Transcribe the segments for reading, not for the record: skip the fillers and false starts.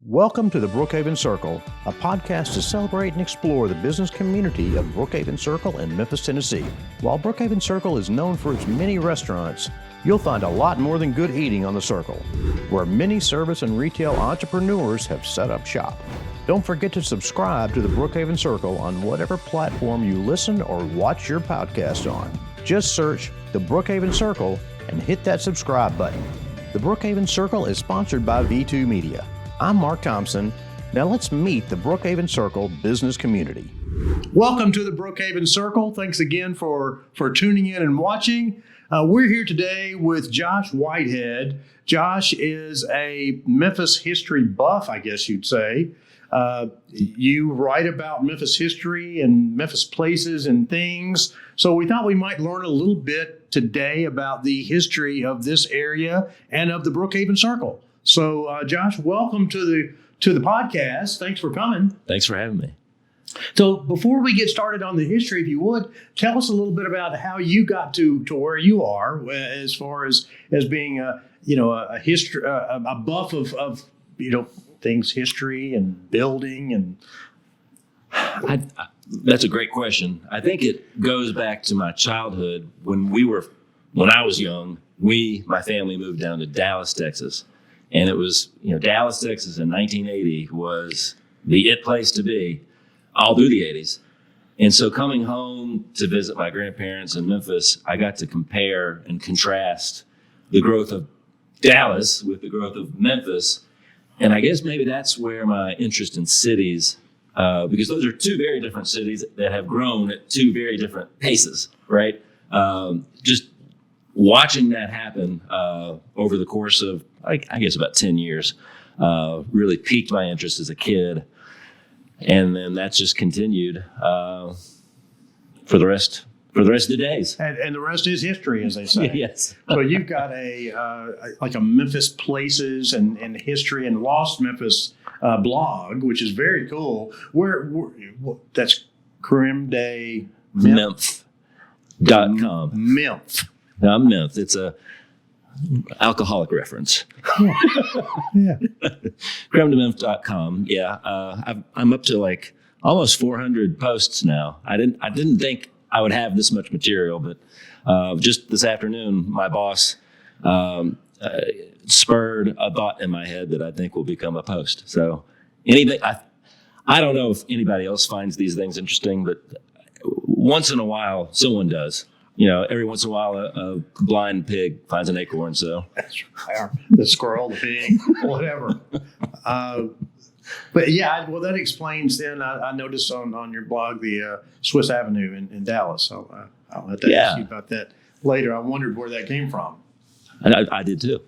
Welcome to the Brookhaven Circle, a podcast to celebrate and explore the business community of Brookhaven Circle in Memphis, Tennessee. While Brookhaven Circle is known for its many restaurants, you'll find a lot more than good eating on the Circle, where many service and retail entrepreneurs have set up shop. Don't forget to subscribe to the Brookhaven Circle on whatever platform you listen or watch your podcast on. Just search the Brookhaven Circle and hit that subscribe button. The Brookhaven Circle is sponsored by V2 Media. I'm Mark Thompson. Now let's meet the Brookhaven Circle business community. Welcome to the Brookhaven Circle. Thanks again for tuning in and watching. We're here today with Josh Whitehead. Josh is a Memphis history buff, I guess you'd say. You write about Memphis history and Memphis places and things. So we thought we might learn a little bit today about the history of this area and of the Brookhaven Circle. So, Josh, welcome to the podcast. Thanks for coming. Thanks for having me. So, before we get started on the history, if you would, tell us a little bit about how you got to where you are, as far as being a history a buff of things, history and building and. That's a great question. I think it goes back to my childhood when I was young. My family moved down to Dallas, Texas. And it was, Dallas, Texas in 1980 was the it place to be all through the 80s. And so coming home to visit my grandparents in Memphis, I got to compare and contrast the growth of Dallas with the growth of Memphis. And I guess maybe that's where my interest in cities, because those are two very different cities that have grown at two very different paces, right? Just watching that happen over the course of, I guess, about 10 years, really piqued my interest as a kid. And then that's just continued for the rest of the days. And the rest is history, as they say. Yes. So you've got a Memphis Places and History and Lost Memphis blog, which is very cool. That's CrimDayMemph.com. Memph. Memph. It's a alcoholic reference. Yeah. CrimDayMemph.com. Yeah. I'm up to almost 400 posts now. I didn't think I would have this much material, but just this afternoon, my boss spurred a thought in my head that I think will become a post. So anything, I don't know if anybody else finds these things interesting, but once in a while, someone does. Every once in a while, a blind pig finds an acorn. So that's right. The squirrel, the pig, whatever. But yeah, well, that explains. Then I noticed on your blog the Swiss Avenue in Dallas. So I'll have to ask you about that later. I wondered where that came from. I did too.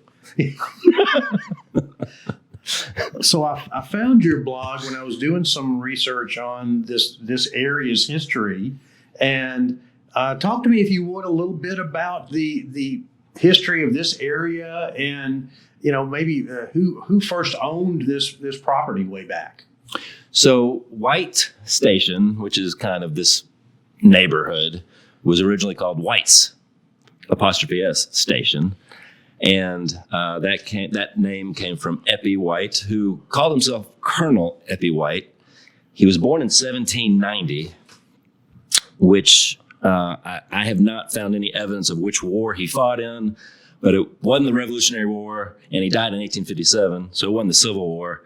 So I found your blog when I was doing some research on this area's history, and talk to me, if you would, a little bit about the history of this area, and maybe who first owned this property way back. So White Station, which is kind of this neighborhood, was originally called White's 'S Station. And that name came from Eppie White, who called himself Colonel Eppie White. He was born in 1790, which I have not found any evidence of which war he fought in, but it wasn't the Revolutionary War, and he died in 1857, so it wasn't the Civil War.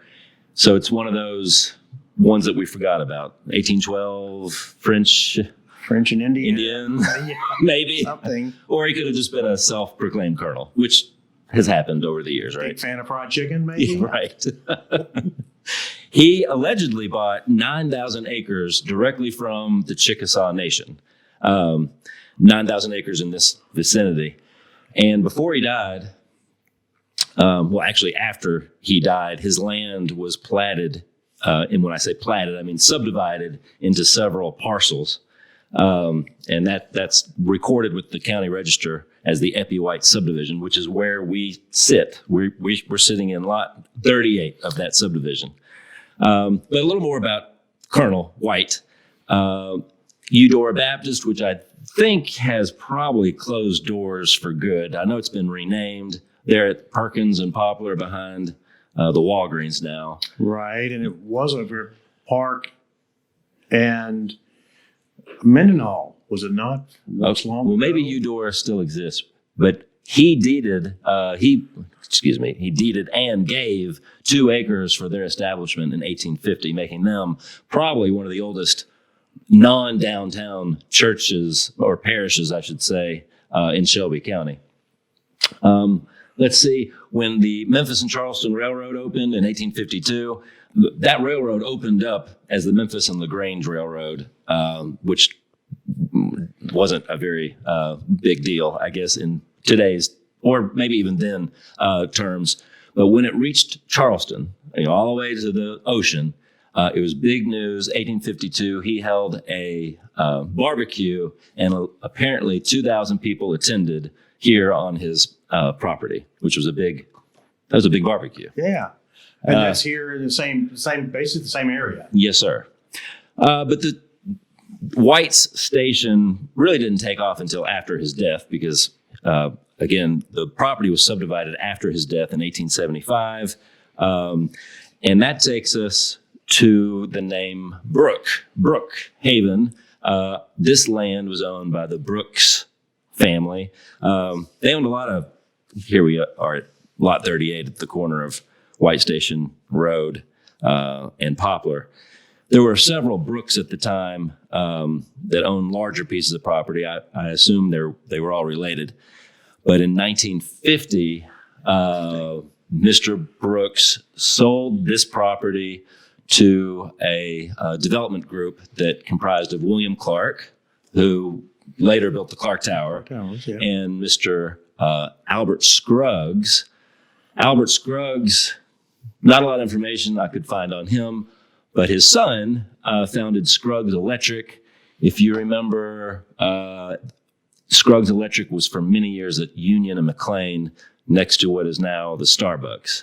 So it's one of those ones that we forgot about. 1812, French and Indian, maybe. Something. Or he could have just been a self-proclaimed colonel, which has happened over the years, right? Big fan of fried chicken, maybe? Yeah, right. He allegedly bought 9,000 acres directly from the Chickasaw Nation. 9,000 acres in this vicinity. And before he died, after he died, his land was platted. And when I say platted, I mean subdivided into several parcels. And that's recorded with the county register as the Eppie White subdivision, which is where we sit. We're sitting in lot 38 of that subdivision. But a little more about Colonel White. Eudora Baptist, which I think has probably closed doors for good. I know it's been renamed. They're at Perkins and Poplar behind the Walgreens now. Right, and it was over Park and Mendenhall, was it not? Well, maybe Eudora still exists, but he deeded and gave 2 acres for their establishment in 1850, making them probably one of the oldest non-downtown churches or parishes, I should say, in Shelby County. Let's see, when the Memphis and Charleston Railroad opened in 1852, that railroad opened up as the Memphis and LaGrange Railroad, which wasn't a very big deal, I guess, in today's, or maybe even then, terms. But when it reached Charleston, all the way to the ocean, it was big news. 1852, he held a barbecue, and apparently 2,000 people attended here on his property, which was a big barbecue. Yeah, and that's here in the same, basically the same area. Yes, sir. But the White's station really didn't take off until after his death because, again, the property was subdivided after his death in 1875. And that takes us to the name Brookhaven. This land was owned by the Brooks family. They owned a lot of, here we are at Lot 38 at the corner of White Station Road and Poplar. There were several Brooks at the time that owned larger pieces of property. I assume they were all related. But in 1950, Mr. Brooks sold this property to a development group that comprised of William Clark, who later built the Clark Tower, and Mr. Albert Scruggs. Albert Scruggs, not a lot of information I could find on him, but his son founded Scruggs Electric. If you remember, Scruggs Electric was for many years at Union and McLean next to what is now the Starbucks.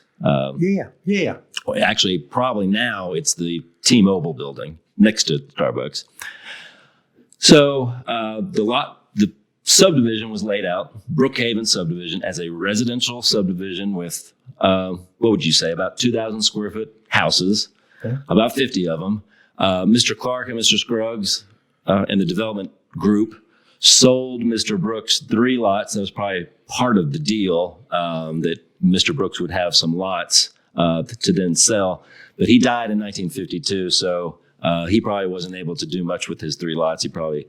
Yeah. Actually, probably now it's the T-Mobile building next to Starbucks. So the subdivision was laid out, Brookhaven subdivision, as a residential subdivision with, what would you say, about 2,000 square foot houses, about 50 of them. Mr. Clark and Mr. Scruggs and the development group sold Mr. Brooks 3 lots. That was probably part of the deal, that Mr. Brooks would have some lots to then sell. But he died in 1952, so he probably wasn't able to do much with his 3 lots. He probably,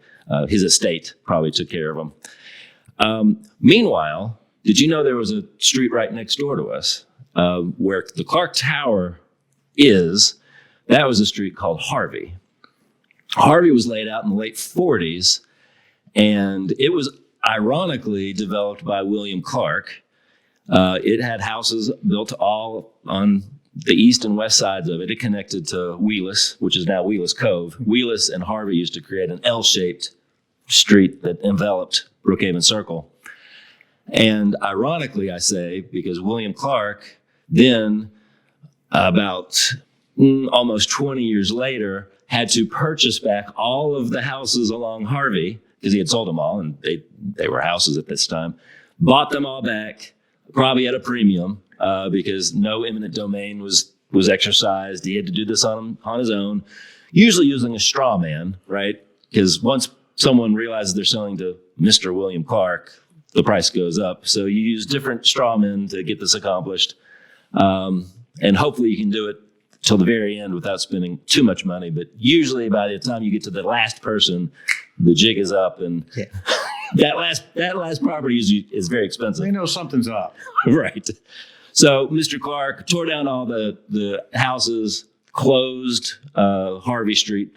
his estate probably took care of them. Meanwhile, did you know there was a street right next door to us where the Clark Tower is? That was a street called Harvey. Harvey was laid out in the late 40s, and it was ironically developed by William Clark. It had houses built all on the east and west sides of it. It connected to Wheelus, which is now Wheelus Cove. Wheelus and Harvey used to create an L-shaped street that enveloped Brookhaven Circle. And ironically, I say, because William Clark then, about almost 20 years later, had to purchase back all of the houses along Harvey, because he had sold them all, and they were houses at this time, bought them all back, probably at a premium, because no eminent domain was exercised. He had to do this on his own, usually using a straw man, right? Because once someone realizes they're selling to Mr. William Clark, the price goes up. So you use different straw men to get this accomplished. And hopefully you can do it till the very end without spending too much money. But usually by the time you get to the last person, the jig is up, and that last property is very expensive. They know something's up. Right. So Mr. Clark tore down all the houses, closed Harvey Street,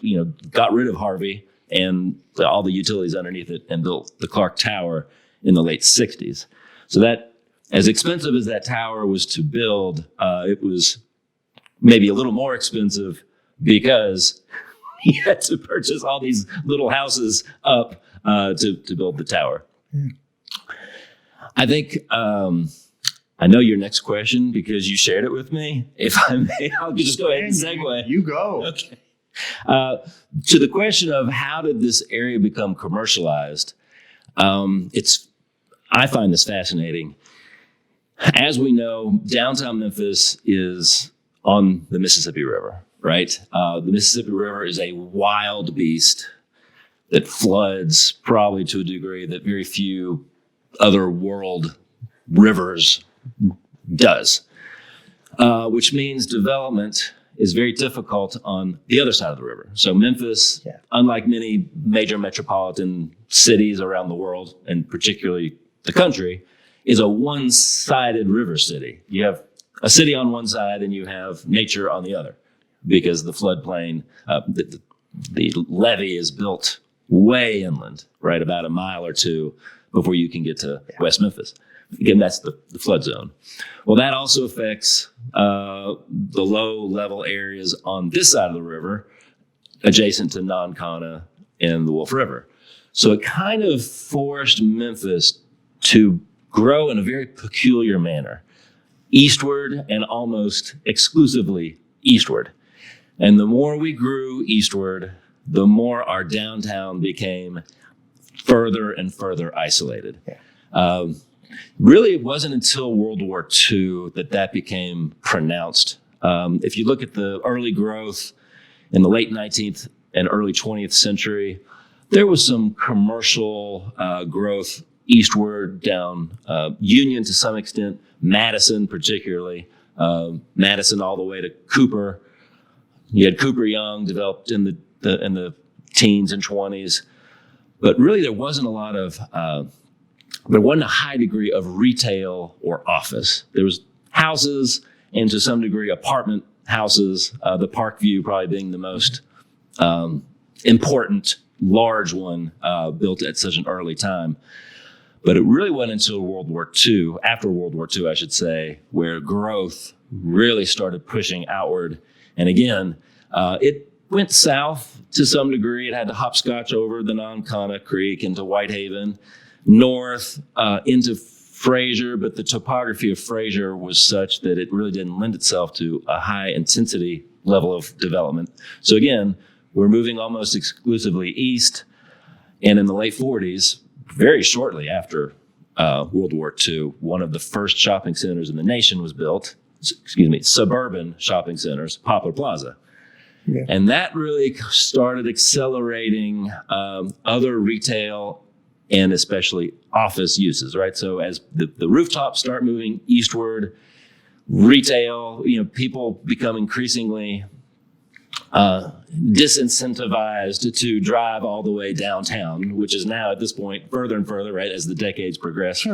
got rid of Harvey and all the utilities underneath it, and built the Clark Tower in the late 60s. So that, as expensive as that tower was to build, it was maybe a little more expensive because he had to purchase all these little houses up to build the tower. I think I know your next question because you shared it with me. If I may, I'll just go ahead and segue. You go. Okay. To the question of how did this area become commercialized, I find this fascinating. As we know, downtown Memphis is on the Mississippi River, right? The Mississippi River is a wild beast that floods probably to a degree that very few other world rivers does, which means development is very difficult on the other side of the river. So Memphis, unlike many major metropolitan cities around the world, and particularly the country, is a one-sided river city. You have a city on one side and you have nature on the other, because the floodplain, the levee is built way inland, right, about a mile or two before you can get to West Memphis. Again, that's the flood zone. Well, that also affects the low-level areas on this side of the river, adjacent to Nonconnah and the Wolf River. So it kind of forced Memphis to grow in a very peculiar manner, eastward and almost exclusively eastward. And the more we grew eastward, the more our downtown became further and further isolated. Really, it wasn't until World War II that became pronounced. If you look at the early growth in the late 19th and early 20th century, there was some commercial growth eastward down Union to some extent, Madison particularly, Madison all the way to Cooper. You had Cooper Young developed in the teens and 20s, but really there wasn't a high degree of retail or office. There was houses and to some degree apartment houses, the Parkview probably being the most important large one built at such an early time. But it really wasn't until World War II, after World War II, I should say, where growth really started pushing outward. And again, it went south to some degree. It had to hopscotch over the Nonconnah Creek into Whitehaven, north into Fraser, but the topography of Fraser was such that it really didn't lend itself to a high intensity level of development. So again, we're moving almost exclusively east. And in the late 40s, very shortly after World War II, one of the first shopping centers in the nation was built, suburban shopping centers, Poplar Plaza. Yeah. And that really started accelerating other retail and especially office uses, right? So as the rooftops start moving eastward, retail, people become increasingly disincentivized to drive all the way downtown, which is now at this point further and further, right, as the decades progress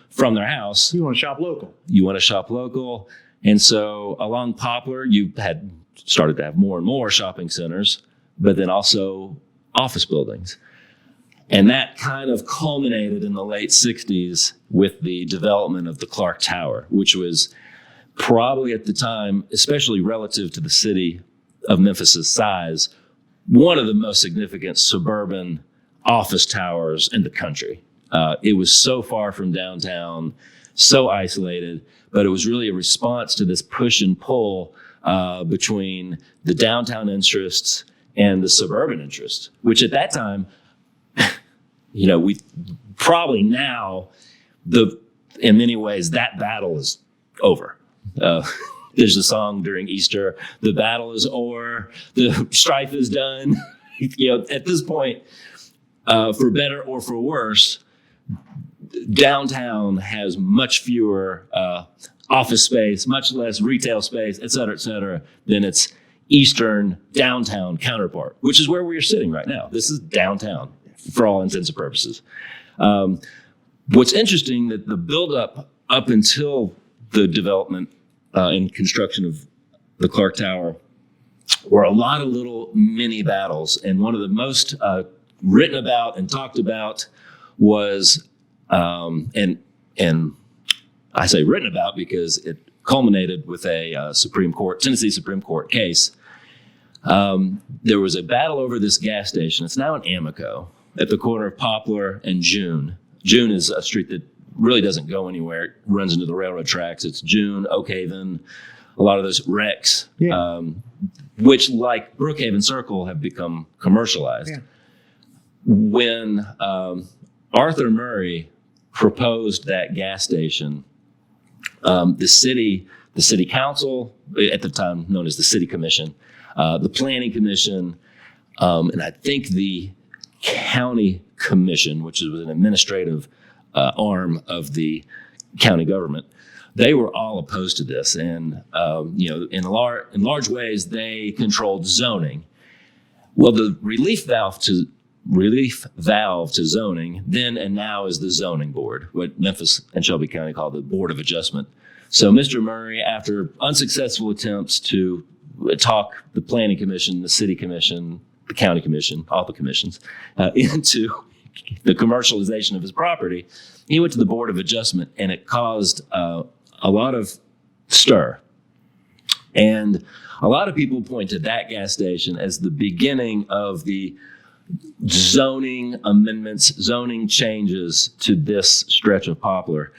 from their house. You want to shop local. And so along Poplar, you had started to have more and more shopping centers, but then also office buildings. And that kind of culminated in the late 60s with the development of the Clark Tower, which was probably at the time, especially relative to the city of Memphis's size, one of the most significant suburban office towers in the country. It was so far from downtown, so isolated, but it was really a response to this push and pull between the downtown interests and the suburban interests, which at that time, we probably now, in many ways, that battle is over. There's a song during Easter, the battle is o'er, the strife is done. At this point, for better or for worse, downtown has much fewer office space, much less retail space, et cetera, than its eastern downtown counterpart, which is where we are sitting right now. This is downtown for all intents and purposes. What's interesting that the buildup up until the development and construction of the Clark Tower were a lot of little mini battles. And one of the most written about and talked about was, and I say written about because it culminated with a Tennessee Supreme Court case. There was a battle over this gas station. It's now in Amico at the corner of Poplar and June. June is a street that really doesn't go anywhere. It runs into the railroad tracks. It's June, Oakhaven, a lot of those wrecks, which, like Brookhaven Circle, have become commercialized. Yeah. When Arthur Murray proposed that gas station, the city council, at the time known as the city commission, the planning commission, and I think the county commission, which was an administrative arm of the county government. They were all opposed to this, and in large ways, they controlled zoning. Well, the relief valve to zoning then and now is the zoning board, what Memphis and Shelby County call the Board of Adjustment. So Mr. Murray, after unsuccessful attempts to talk the planning commission, the city commission, the county commission, all the commissions, into the commercialization of his property, he went to the Board of Adjustment, and it caused a lot of stir. And a lot of people point to that gas station as the beginning of the zoning amendments, zoning changes to this stretch of Poplar.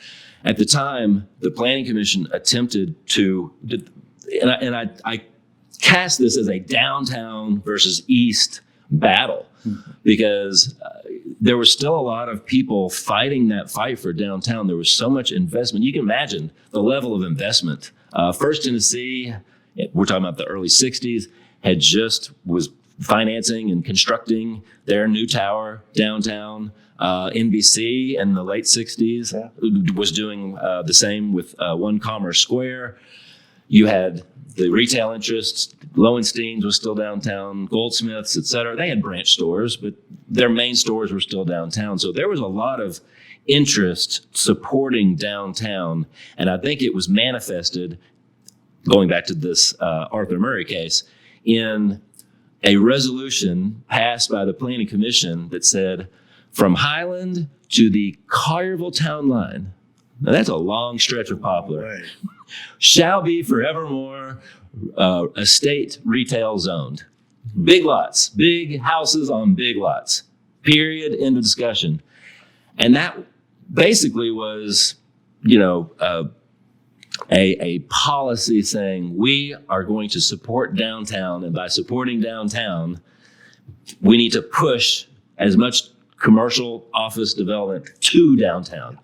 At the time, the Planning Commission attempted to, and I cast this as a downtown versus east battle, because there were still a lot of people fighting that fight for downtown. There was so much investment. You can imagine the level of investment. First Tennessee, we're talking about the early 60s, was financing and constructing their new tower downtown. NBC in the late 60s was doing the same with One Commerce Square. You had the retail interests. Lowenstein's was still downtown, Goldsmiths, et cetera. They had branch stores, but their main stores were still downtown. So there was a lot of interest supporting downtown. And I think it was manifested, going back to this Arthur Murray case, in a resolution passed by the Planning Commission that said, from Highland to the Collierville town line, now that's a long stretch of Poplar, Right. shall be forevermore estate retail zoned. Big lots, big houses on big lots, period, end of discussion. And that basically was, a policy saying we are going to support downtown, and by supporting downtown, we need to push as much commercial office development to downtown.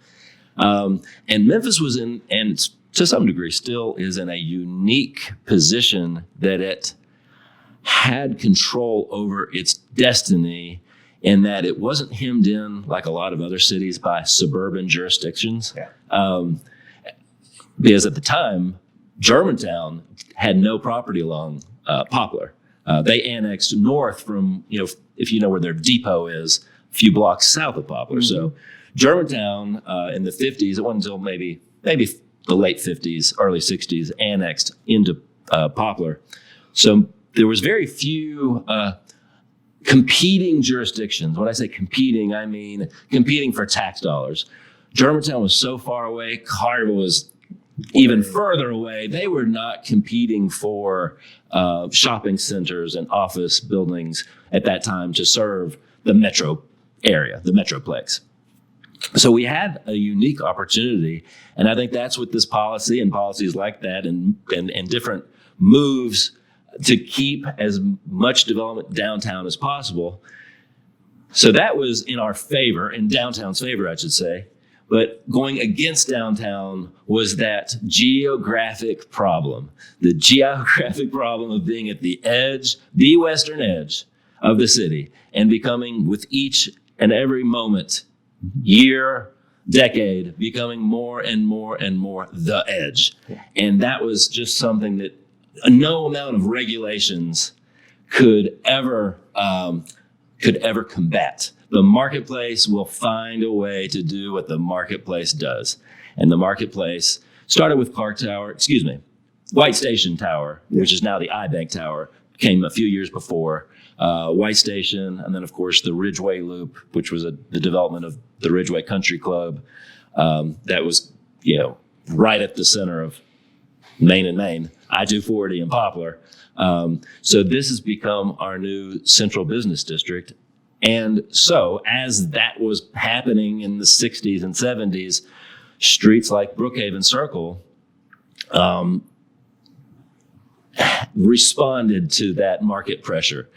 And Memphis was in, and to some degree still is in, a unique position that it had control over its destiny, in that it wasn't hemmed in like a lot of other cities by suburban jurisdictions. Yeah. Because at the time, Germantown had no property along Poplar. They annexed north from, if you know where their depot is, a few blocks south of Poplar. Mm-hmm. So Germantown in the 50s, it wasn't until maybe the late 50s, early 60s, annexed into Poplar. So there was very few competing jurisdictions. When I say competing, I mean competing for tax dollars. Germantown was so far away. Collierville was even further away. They were not competing for shopping centers and office buildings at that time to serve the metro area, the metroplex. So we had a unique opportunity, and I think that's what this policy and policies like that and different moves to keep as much development downtown as possible. So that was in our favor, in downtown's favor, I should say. But going against downtown was that geographic problem, the geographic problem of being at the edge, the western edge of the city, and becoming, with each and every moment, year, decade, becoming more and more and more the edge. Yeah. And that was just something that no amount of regulations could ever combat. The marketplace will find a way to do what the marketplace does. And the marketplace started with White Station Tower, which is now the iBank Tower, came a few years before. White Station, and then of course the Ridgeway Loop, which was the development of the Ridgeway Country Club. That was, right at the center of Main and Main, I-240 and Poplar. So this has become our new central business district. And so as that was happening in the 60s and 70s, streets like Brookhaven Circle responded to that market pressure.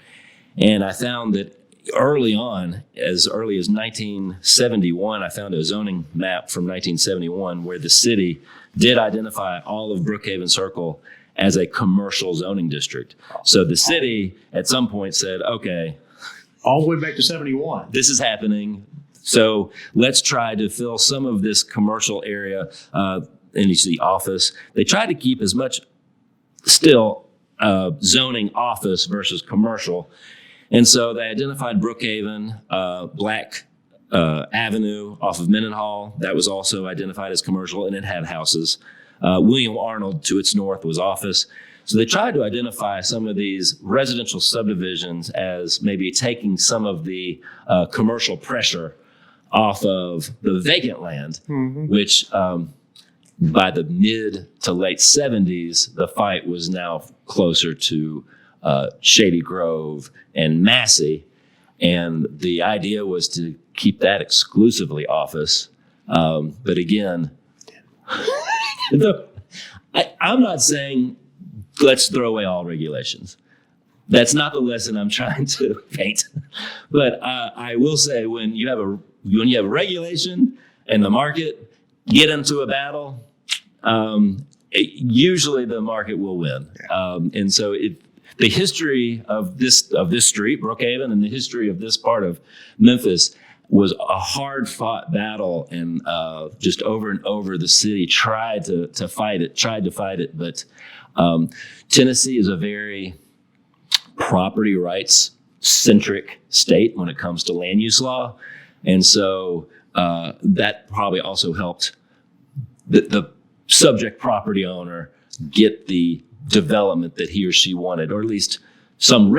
And I found that early on, as early as 1971, I found a zoning map from 1971 where the city did identify all of Brookhaven Circle as a commercial zoning district. So the city at some point said, okay, all the way back to 71. this is happening. So let's try to fill some of this commercial area, and you see office. They tried to keep as much still zoning office versus commercial. And so they identified Brookhaven, Black Avenue off of Mendenhall. That was also identified as commercial, and it had houses. William Arnold to its north was office. So they tried to identify some of these residential subdivisions as maybe taking some of the commercial pressure off of the vacant land, which by the mid to late 70s, the fight was now closer to Shady Grove and Massey. And the idea was to keep that exclusively office. But again, I'm not saying let's throw away all regulations. That's not the lesson I'm trying to paint. But I will say when you have a regulation and the market get into a battle, usually the market will win. And so the history of this street, Brookhaven, and the history of this part of Memphis was a hard fought battle, and just over and over the city tried to fight it. But Tennessee is a very property rights centric state when it comes to land use law. And so that probably also helped the subject property owner get the development that he or she wanted, or at least some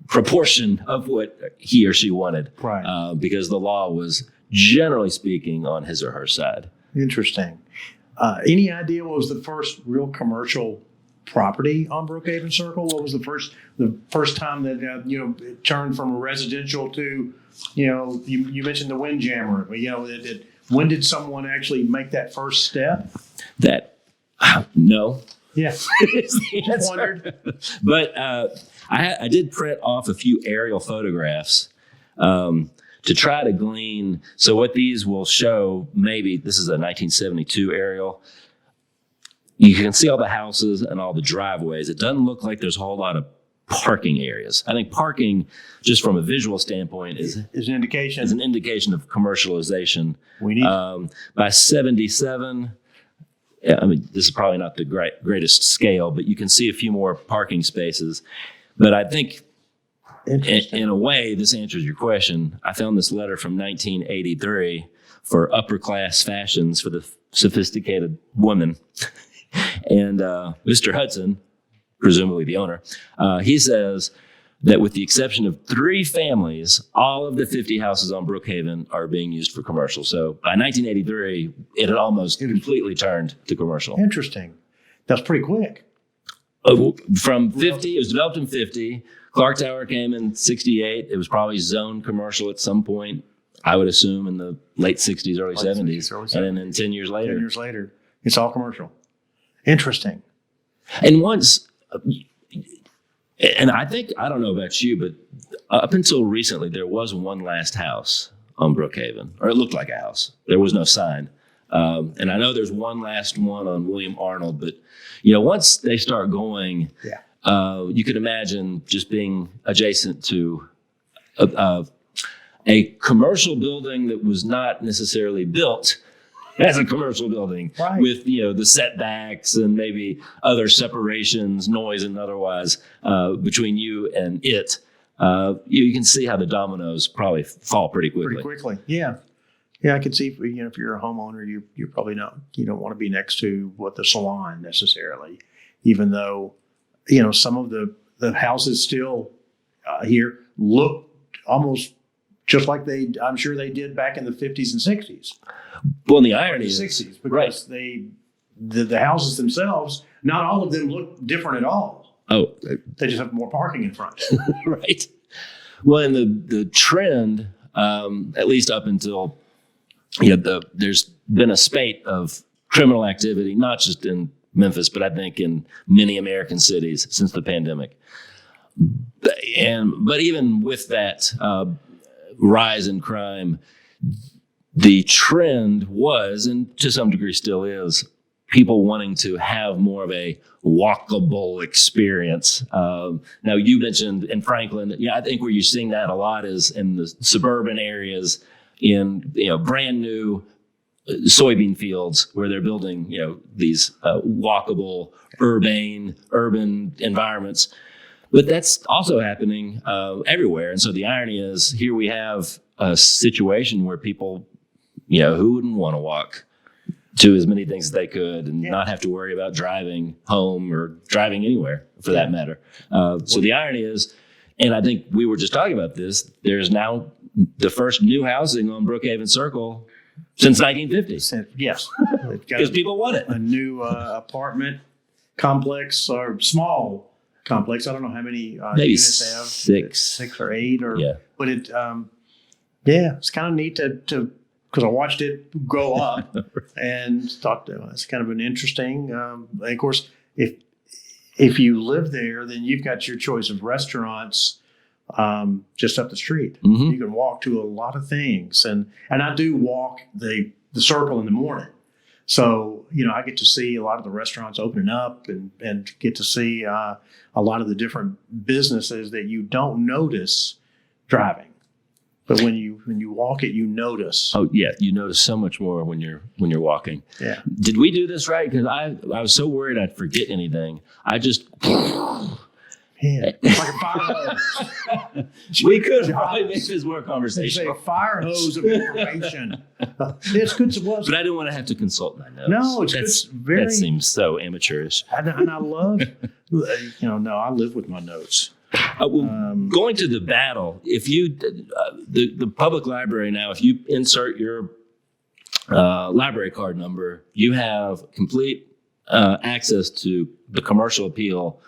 proportion of what he or she wanted. Right. Because the law was, generally speaking, on his or her side. Interesting. Any idea what was the first real commercial property on Brookhaven Circle? What was the first time that it turned from a residential to, you mentioned the Windjammer, but when did someone actually make that first step? No. Yeah. Just wondered. But I did print off a few aerial photographs to try to glean. So what these will show, maybe this is a 1972 aerial. You can see all the houses and all the driveways. It doesn't look like there's a whole lot of parking areas. I think parking, just from a visual standpoint, is an indication of commercialization. We need by 77. I mean, this is probably not the greatest scale, but you can see a few more parking spaces. But I think, in a way, this answers your question. I found this letter from 1983 for upper class fashions for the sophisticated woman. And Mr. Hudson, presumably the owner, he says that with the exception of 3 families, all of the 50 houses on Brookhaven are being used for commercial. So by 1983, it had almost completely turned to commercial. Interesting. That's pretty quick. From 50, it was developed in 50. Clark Tower came in 68. It was probably zoned commercial at some point, I would assume, in the late 60s, early 70s. And then 10 years later. 10 years later, it's all commercial. Interesting. And once... And I don't know about you, but up until recently, there was one last house on Brookhaven, or it looked like a house. There was no sign. And I know there's one last one on William Arnold, but, once they start going, you could imagine just being adjacent to a commercial building that was not necessarily built as a commercial building, right, with the setbacks and maybe other separations, noise and otherwise, between you and it. You can see how the dominoes probably fall pretty quickly. Pretty quickly, yeah. I could see if you're a homeowner, you probably you don't want to be next to the salon necessarily, even though some of the houses still here look almost just like I'm sure they did back in the 50s and 60s. Well, and the irony is, 60s, because the houses themselves, not all of them look different at all. Oh, they just have more parking in front. Right. Well, and the trend, at least up until there's been a spate of criminal activity, not just in Memphis, but I think in many American cities since the pandemic. But even with that rise in crime, the trend was, and to some degree still is, people wanting to have more of a walkable experience. Now, you mentioned in Franklin, I think where you're seeing that a lot is in the suburban areas, in brand new soybean fields where they're building these walkable urban environments. But that's also happening everywhere. And so the irony is, here we have a situation where people, who wouldn't want to walk to as many things as they could and not have to worry about driving home or driving anywhere for that matter. So the irony is, and I think we were just talking about this, there's now the first new housing on Brookhaven Circle since 1950. Yes. Because people want it. A new apartment complex or small complex. I don't know how many maybe units they have. Six or eight. But it's kind of neat to because I watched it grow up and thought it's kind of an interesting. And of course, if you live there, then you've got your choice of restaurants just up the street. Mm-hmm. You can walk to a lot of things, and I do walk the circle in the morning, so I get to see a lot of the restaurants opening up and get to see a lot of the different businesses that you don't notice driving. But when you walk it, you notice. Oh yeah, you notice so much more when you're walking. Yeah. Did we do this right? Because I was so worried I'd forget anything. I just. Yeah, it's like a fire hose. We could probably make this more conversational. It's a fire hose of information. It's good to watch. But I didn't want to have to consult my notes. No, it's good. That seems so amateurish. And I love, I live with my notes. Going to the battle, if you, the public library now, if you insert your library card number, you have complete access to the commercial appeal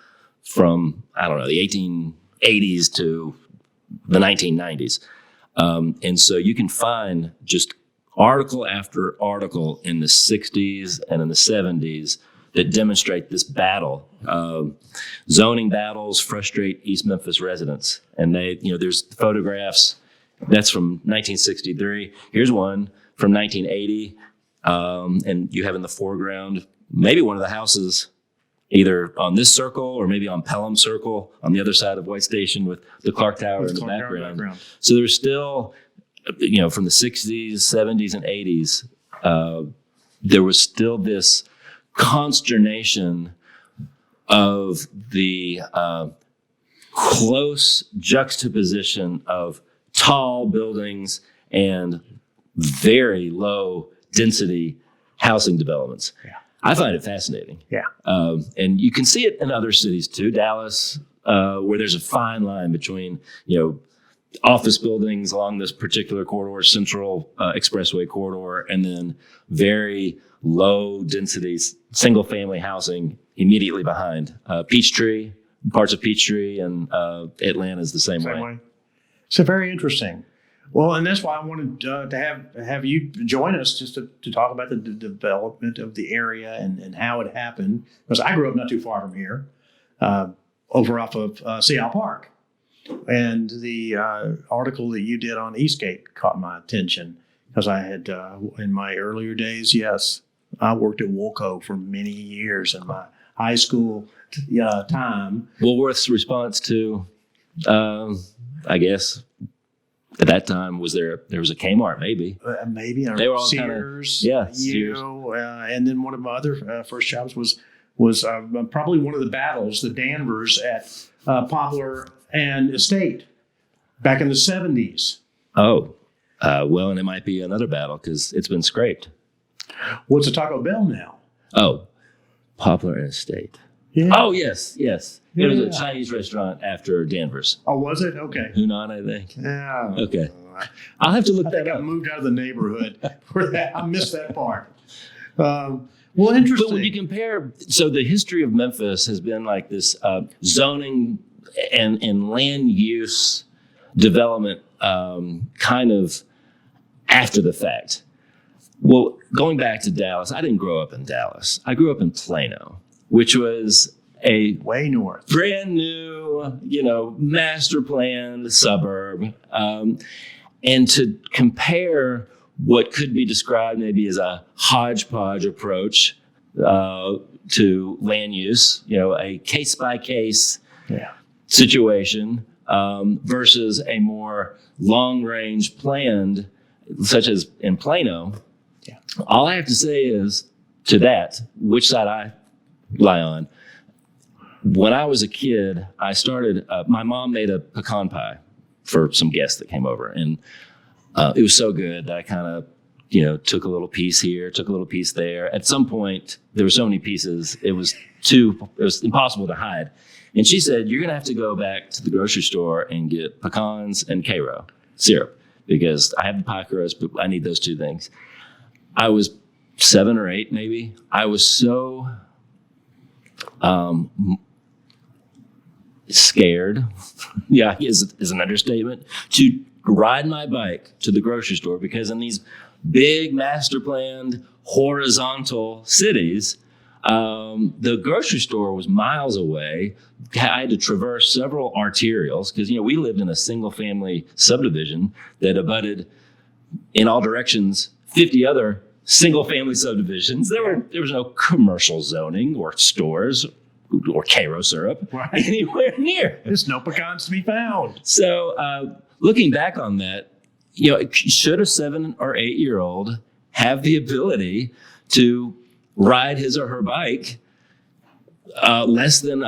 from, I don't know, the 1880s to the 1990s. And so you can find just article after article in the 60s and in the 70s that demonstrate this battle. Zoning battles frustrate East Memphis residents. And there's photographs. That's from 1963. Here's one from 1980. And you have in the foreground maybe one of the houses either on this circle or maybe on Pelham Circle on the other side of White Station with the Clark Tower in the background. So there's still, from the 60s, 70s, and 80s, there was still this consternation of the close juxtaposition of tall buildings and very low density housing developments. Yeah. I find it fascinating. Yeah. And you can see it in other cities too. Dallas, where there's a fine line between, office buildings along this particular corridor, Central Expressway corridor, and then very low density single family housing immediately behind. Peachtree, parts of Peachtree and Atlanta is the same way. So very interesting. Well, and that's why I wanted to have you join us just to talk about the development of the area and how it happened. Because I grew up not too far from here, over off of Sea Isle Park. And the article that you did on Eastgate caught my attention because I had, in my earlier days, I worked at Woolco for many years in my high school time. Woolworth's response to, I guess, at that time, there was a Kmart, maybe. Maybe. They were all Sears. Sears. And then one of my other first jobs was probably one of the battles, the Danvers at Poplar and Estate back in the 70s. Oh, well, and it might be another battle because it's been scraped. Well, it's a Taco Bell now. Oh, Poplar and Estate. Yeah. Oh, yes. It was a Chinese restaurant after Danvers. Oh, was it? Okay. Hunan, I think. Yeah. Okay. I'll have to look that up. I moved out of the neighborhood for that. I missed that part. Well, interesting. But when you compare, so the history of Memphis has been like this zoning and land use development kind of after the fact. Well, going back to Dallas, I didn't grow up in Dallas. I grew up in Plano, which was a way north, brand new, master planned suburb. And to compare what could be described maybe as a hodgepodge approach to land use, a case-by-case situation versus a more long-range planned, such as in Plano. Yeah. All I have to say is, to that, which side I lie on, when I was a kid, I started, my mom made a pecan pie for some guests that came over. And it was so good that I kind of, took a little piece here, took a little piece there. At some point, there were so many pieces, it was impossible to hide. And she said, you're going to have to go back to the grocery store and get pecans and Cairo syrup, because I have the pie crust, but I need those two things. I was 7 or 8, maybe. I was so scared, is an understatement, to ride my bike to the grocery store, because in these big master planned horizontal cities, the grocery store was miles away. I had to traverse several arterials because, we lived in a single family subdivision that abutted in all directions 50 other single family subdivisions. There was no commercial zoning or stores or Cairo syrup anywhere near. There's no pecans to be found. So looking back on that, should a 7 or 8 year old have the ability to ride his or her bike less than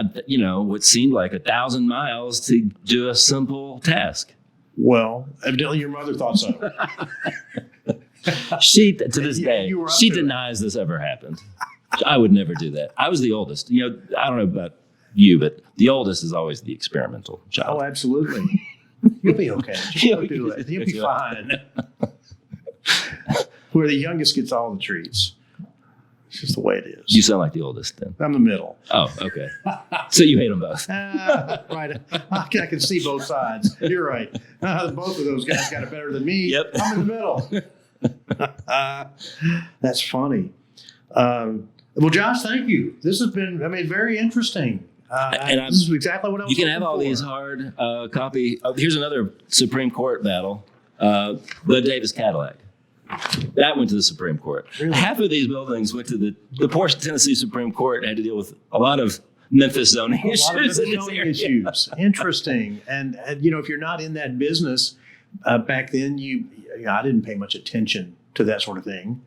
what seemed like 1,000 miles to do a simple task? Well, evidently your mother thought so. She, to this day, she denies this ever happened. I would never do that. I was the oldest. I don't know about you, but the oldest is always the experimental child. Oh, absolutely. You'll be okay. You'll do it. You'll be fine. Where the youngest gets all the treats. It's just the way it is. You sound like the oldest then. I'm the middle. Oh, okay. So you hate them both. Right. I can see both sides. You're right. Both of those guys got it better than me. Yep. I'm in the middle. That's funny. Well, Josh, thank you. This has been, very interesting. This is exactly what I was You can have all for. these hard copy. Here's another Supreme Court battle. The Davis Cadillac. That went to the Supreme Court. Really? Half of these buildings went to the poor Tennessee Supreme Court and had to deal with a lot of Memphis zoning issues. Interesting. And if you're not in that business, back then, I didn't pay much attention to that sort of thing.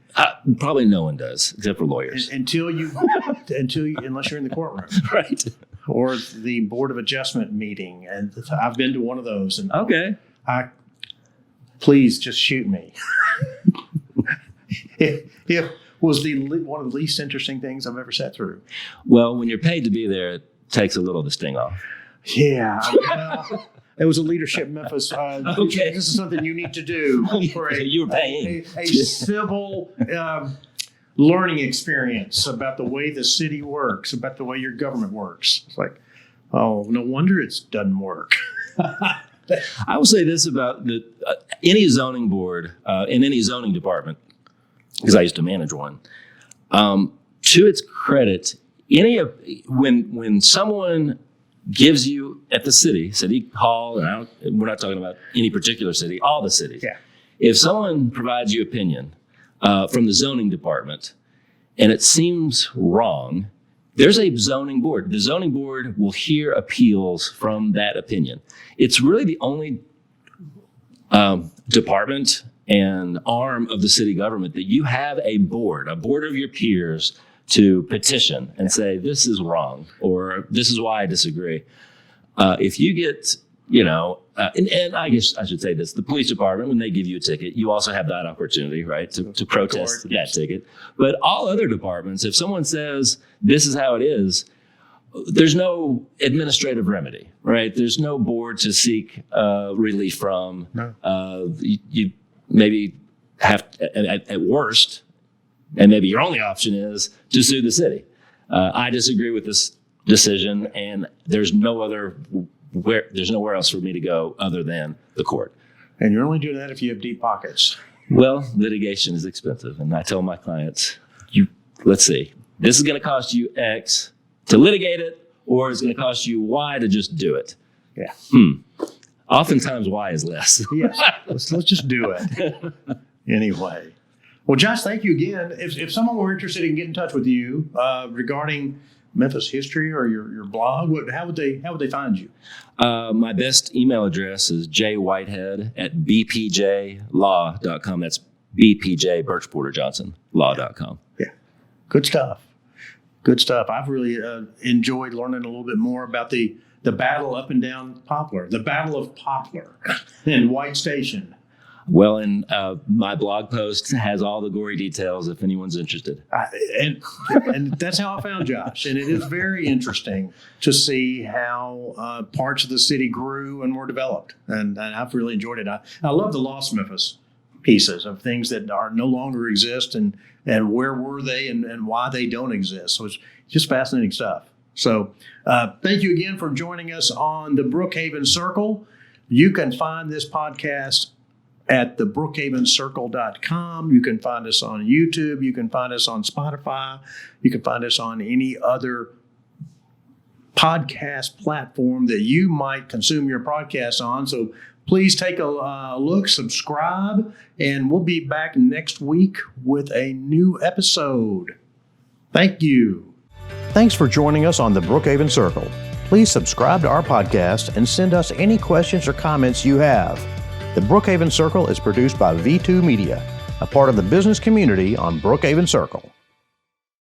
Probably no one does, except for lawyers. Unless you're in the courtroom. Right. Or the Board of Adjustment meeting. And I've been to one of those. And okay. Please just shoot me. It was one of the least interesting things I've ever sat through. Well, when you're paid to be there, it takes a little of the sting off. Yeah. It was a leadership Memphis. Okay. This is something you need to do for you were paying a civil learning experience about the way the city works, about the way your government works. It's like, oh, no wonder it doesn't work. I will say this about any zoning board in any zoning department, because I used to manage one. To its credit, when someone gives you at the city hall, and we're not talking about any particular city, all the cities. Yeah. If someone provides you opinion from the zoning department and it seems wrong, there's a zoning board. The zoning board will hear appeals from that opinion. It's really the only department and arm of the city government that you have a board of your peers to petition and say, this is wrong, or this is why I disagree. If you get, and I guess I should say this, the police department, when they give you a ticket, you also have that opportunity, right, to protest that ticket. But all other departments, if someone says, this is how it is, there's no administrative remedy, right? There's no board to seek relief from. No. You maybe have, at worst, and maybe your only option is to sue the city. I disagree with this decision, and there's nowhere else for me to go other than the court. And you're only doing that if you have deep pockets. Well, litigation is expensive, and I tell my clients, let's see, this is going to cost you X to litigate it, or it's going to cost you Y to just do it. Yeah. Oftentimes, Y is less. Yes. Let's just do it. Anyway. Well, Josh, thank you again. If someone were interested in getting in touch with you regarding Memphis history or your blog, how would they find you? My best email address is jwhitehead@bpjlaw.com. That's BPJ Birch Porter Johnson Law.com. Yeah. Good stuff. Good stuff. I've really enjoyed learning a little bit more about the battle up and down Poplar, the Battle of Poplar in White Station. Well, and my blog post has all the gory details if anyone's interested. And that's how I found Josh. And it is very interesting to see how parts of the city grew and were developed. And I've really enjoyed it. I love the Lost Memphis pieces of things that are no longer exist and where were they and why they don't exist. So it's just fascinating stuff. So thank you again for joining us on the Brookhaven Circle. You can find this podcast at thebrookhavencircle.com. You can find us on YouTube. You can find us on Spotify. You can find us on any other podcast platform that you might consume your podcast on. So please take a look, subscribe, and we'll be back next week with a new episode. Thank you. Thanks for joining us on the Brookhaven Circle. Please subscribe to our podcast and send us any questions or comments you have. The Brookhaven Circle is produced by V2 Media, a part of the business community on Brookhaven Circle.